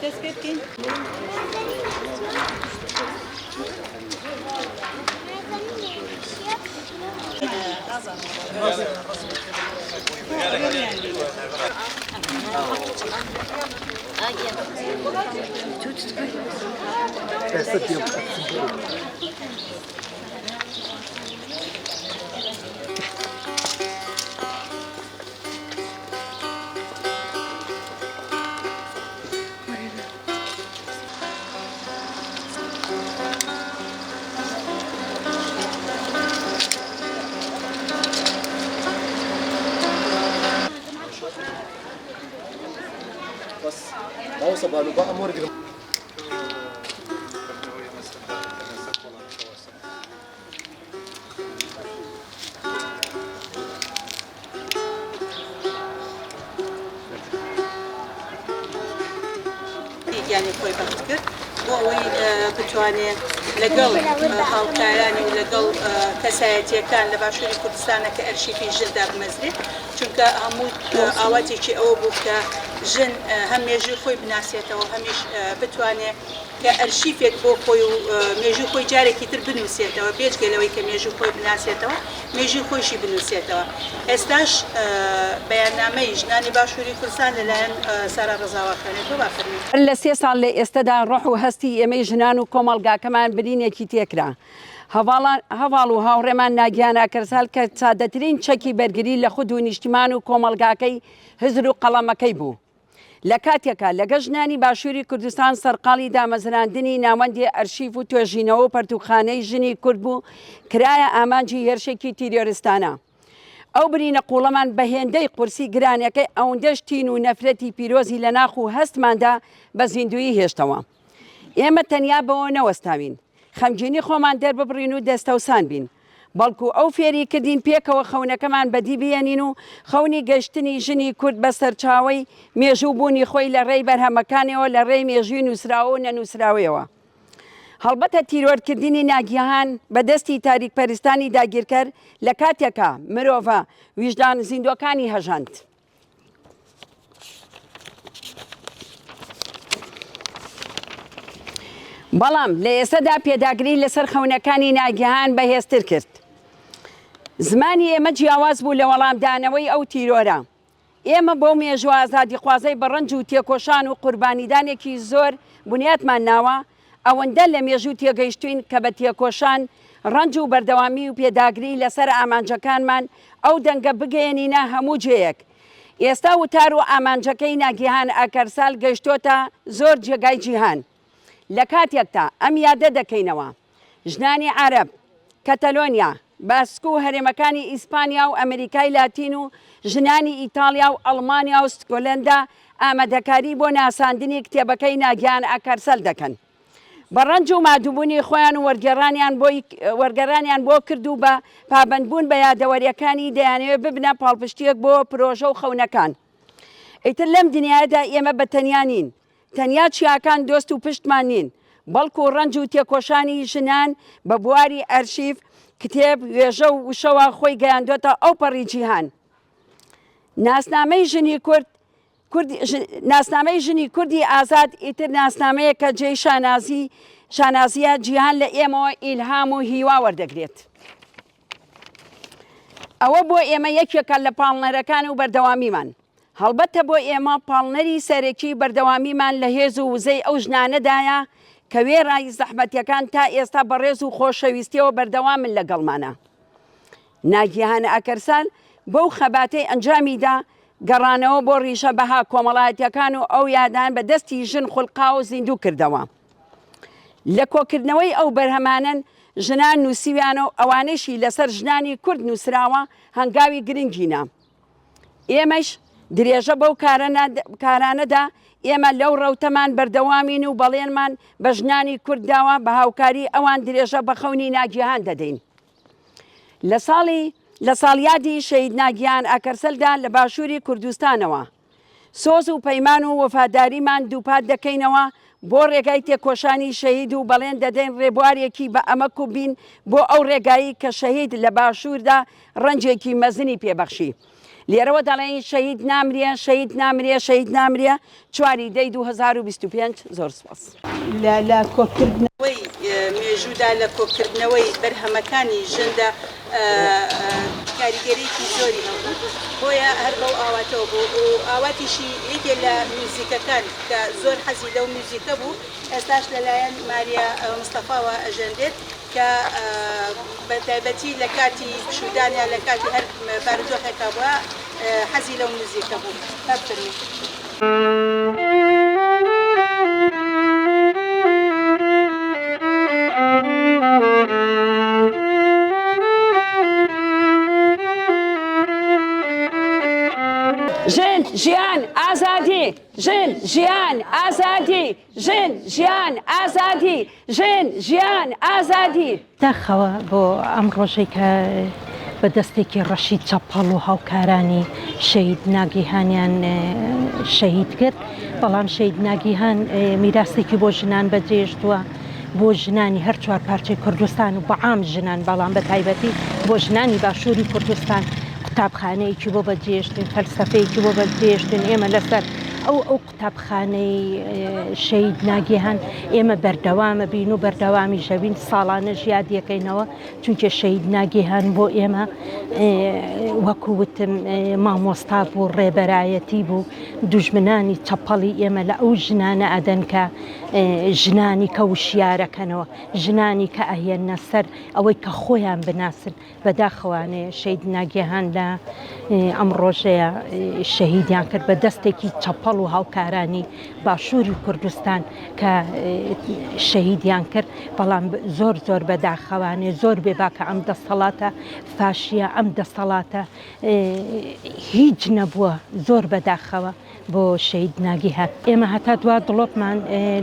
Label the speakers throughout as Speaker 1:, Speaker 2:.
Speaker 1: دەستکردین
Speaker 2: بس ما وصل باله بقى مرقم
Speaker 1: يعني خۆی بەخت کرد بۆ ئەوەی بتوانێت لەگەڵ هاوکارانی و لەگەڵ کەسایەتیەکان لە باشووری کوردستانە کە ئەرشیفی ژندا بمەزرێت چونکە هەموو ئاواتێکی ئەوە بوو کە ژن هەم مێژوی خۆی بناسێتەوە هەمیش بتوانێت کە ئەرشیفێک بۆ خۆی و مێژوی خۆی جارێکی تر بنووسێتەوە بێجگەلەوەی کە مێژوی خۆی بناسێتەوە مێژوی خۆشی بنووسێتەوە ئێستاش بەیاننامەی ژنانی باشووری کوردستان لەلایەن سارا ڕەزاوەخانێتەوە بافەرمێن
Speaker 3: لە 3 ساڵ لە ئێستادا ڕۆح و هەستی ئێمەی ژنان و کۆمەڵگاکەمان برینێکی تێکرا هەواڵ و هاوڕێمان ناگیانە کەرسال کە سادەترین چەکی بەرگری لە خود و نیشتمان و کۆمەڵگاکەی هزر و قەڵەمەکەی بوو لە کاتێکە لەگە ژنانی باشووری کوردستان سەرقاڵی دامەزراندنی ناوەندی ئەرشیف و توێژینەوە و پەرتوخانەی ژنی کورد بوو کرایە ئامانجی هێرشێکی تیرۆریستانە ئەو برینە قوڵەمان بە هێندەی قورسی گرانەکەی ئەوەندەش تین و نەفرەتی پیرۆزی لە ناخ و هەستماندا بە زیندویی هێشتەوە ئێمە تەنیا بەوە نەوەستاوین خەمگینی خۆمان دەرببڕین و دەستەوسان بین بەڵکو ئەو فێری کردین پێکەوە خەونەکەمان بەدی بێنین و خەونی گەشتنی ژنی کورد بە سەرچاوی مێژوو بوونی خۆی لە ڕێی بەرهەمەکانەوە لە ڕێی مێژووی نووسراوە و نەنووسراویەوە هەڵبەتە تیرۆرکردنی ناگیهان بەدەستی تاریکپەرستانی داگیرکەر لە کاتێکە مرۆڤە ویژدان زیندوەکانی هەژاند بەڵام لە ئێستادا پێداگری لەسەر خەونەکانی ناگیهان بەهێزتر کرد زمانی ئێمە جیاواز بوو لە وەڵامدانەوەی ئەو تیرۆرە ئێمە بۆ مێژوە ئازادی خوازەی بە ڕەنج و تێکۆشان و قوربانیدانێکی زۆر بنیاتمان ناوە ئەوەندە لە مێژوو تێگەیشتوین کە بە تێکۆشان ڕەنج و بەردەوامی و پێداگری لەسەر ئامانجەکانمان ئەو دەنگە بگەێنینە هەموو جێیەک ئێستا وتار و ئامانجەکەی ناگیهان ئاکەرسال گەیشتۆتە زۆر جێگای جیهان لە کاتێکتا ئەم یادە دەکەینەوە ژنانی عەرەب کەتەلۆنیا باسک و هەرێمەکانی ئیسپانیا و ئەمریکای لاتین و ژنانی ئیتالیا و ئەڵمانیا و سکۆلەندا ئامادەکاری بۆ ناساندنی کتێبەکەی ناگیان ئاکەرسەل دەکەن بە ڕەنج و مادووبوونی خۆیان و وەرگەرانیان بۆ کرد و بە پابەندبوون بە یادەوەریەکانی دەیانەوێت ببنە پاڵپشتیەک بۆ پرۆژە و خەونەکان ئیتر لەم دنیادا ئێمە بە تەنیا نین تەنیا چیاکان دۆست و پشتمان نین بەڵکو ڕەنج و تێکۆشانی ژنان بە بواری ئەرشیف کتێب وێژە و وشەوە خۆی گەیاندۆتە ئەو پەڕی جیهان ناسنامەی ژنی کوردی ئازاد ئیتر ناسنامەیە کە جێی شانازیە جیهان لە ئێمەوە ئیلهام و هیوا وەردەگرێت ئەوە بۆ ئێمە یەکێکە لە پاڵنەرەکان و بەردەوامیمان هەڵبەتە بۆ ئێمە پاڵنەری سەرەکی بەردەوامیمان لە هێز و وزەی ئەو ژنانەدایە کە وێڕای زەحمەتیەکان تا ئێستا بەڕێز و خۆشەویستیەوە بەردەوامن لەگەڵمانە ناگیهان ئاکەرسال بەو خەباتەی ئەنجامیدا گەڕانەوە بۆ ڕیشە بەها کۆمەڵایەتیەکان و ئەو یادان بە دەستی ژن خوڵقا و زیندوو کردەوە لە کۆکردنەوەی ئەو بەرهەمانن ژنان نووسیویانە و ئەوانەشی لەسەر ژنانی کورد نووسراوە هەنگاوی گرنگینە ئێمەش درێژە بەو کارانەدا ئێمە لەو ڕەوتەمان بەردەوامین و بەڵێنمان بە ژنانی کوردداوە بە هاوکاری ئەوان درێژە بە خەونی ناگیهان دەدەین لە ساڵیادی شەهید ناگیان ئاکەرسەلدا لە باشووری کوردستانەوە سۆز و پەیمان و وەفاداریمان دووپات دەکەینەوە بۆ ڕێگای تێکۆشانی شەهید و بەڵێن دەدەین ڕێبوارێکی بە ئەمەک و بین بۆ ئەو ڕێگایی کە شەهید لە باشووردا ڕەنجێکی مەزنی پێبەخشی لێرەوە دەڵێن شەهید نامرێ شەهید نامرێ شەهید نامرێ 4 دەی 2025 زۆر سپاس.
Speaker 1: لە کۆکردنەوەی مێژوودا لە کۆکردنەوەی بەرهەمەکانی ژندا کاریگەریکی زۆری هەبوو بۆیە هەر بەو ئاواتەوە بوو و ئاواتیشی یەکێ لە میوزیکەکان کە زۆر حەزی لەو میوزیکە بوو ئێستاش لەلایەن ماریا مستەفاوە ئەژەندێت کە بەتایبەتی لە کاتی شودانیا لە کاتی هەر بارودۆخێکا بووە حەزی لەو میوزیکە بوو بەفرمێ.
Speaker 3: ژن ژیان ئازادی ژن ژیان ئازادی ژن ژیان ئازادی ژن ژیان ئازادی
Speaker 4: داخەوە بۆ ئەم ڕۆژەی کە بە دەستێکی ڕەشی چەپەڵ و هاوکارانی شەهید ناگیهانیان شەهید کرد بەڵام شەهید ناگیهان میراثێکی بۆ ژنان بەجێهێشتووە بۆ ژنانی هەر 4 پارچەی کوردستان و بەعام ژنان بەڵام بە تایبەتی بۆ ژنانی باشووری کوردستان قوتابخانەیەکی بۆ بەجێهێشتن فەلسەفەیەکی بۆ بەجێهێشتن ئێمە لەسەر ئەو قوتابخانەی شەهید ناگیهان ئێمە بەردەوامە بین و بەردەوامی ژەبین ساڵانە ژیاد یەکەینەوە چونکە شەهید ناگیهان بۆ ئێمە وەکووتم مامۆستا بوو ڕێبەرایەتی بوو دوژمنانی چەپەڵی ئێمە لە ئەو ژنانە ئەدەن کە ژنانی کە وشیارەکەنەوە ژنانی کە ئەهێنە سەر ئەوەی کە خۆیان بناسن بەداخەوانەیە شەهید ناگیهان لە ئەم ڕۆژەیە شەهیدیان کرد بە دەستێکی چەپەڵ و هاوکارانی باشووری کوردستان کە شەهیدیان کرد بەڵام زۆر زۆر بەداخەوانێ زۆر بێباکە ئەم دەسەڵاتە فاشیە ئەم دەسەڵاتە هیچ نەبووە زۆر بەداخەوە بۆ شەهید ناگیهان ئێمە هەتا دوا دڵۆپمان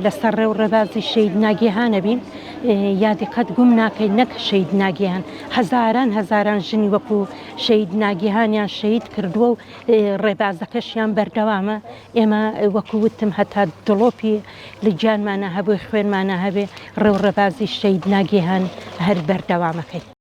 Speaker 4: لەسەر ڕێو ڕێبازی شەهید ناگیهانە بین یادی قەت گوم ناکەین نەک شەهید ناگیهان هەزاران ژنی وەکو شەهید ناگیهانیان شەهید کردووە و ڕێبازەکەشیان بەردەوامە ئێمە وەکووتم هەتا دڵۆپی لە گیانمانە هەبووی خوێنمانە هەبێ ڕێو ڕێبازی شەهید ناگیهان هەر بەردەوامەکەی.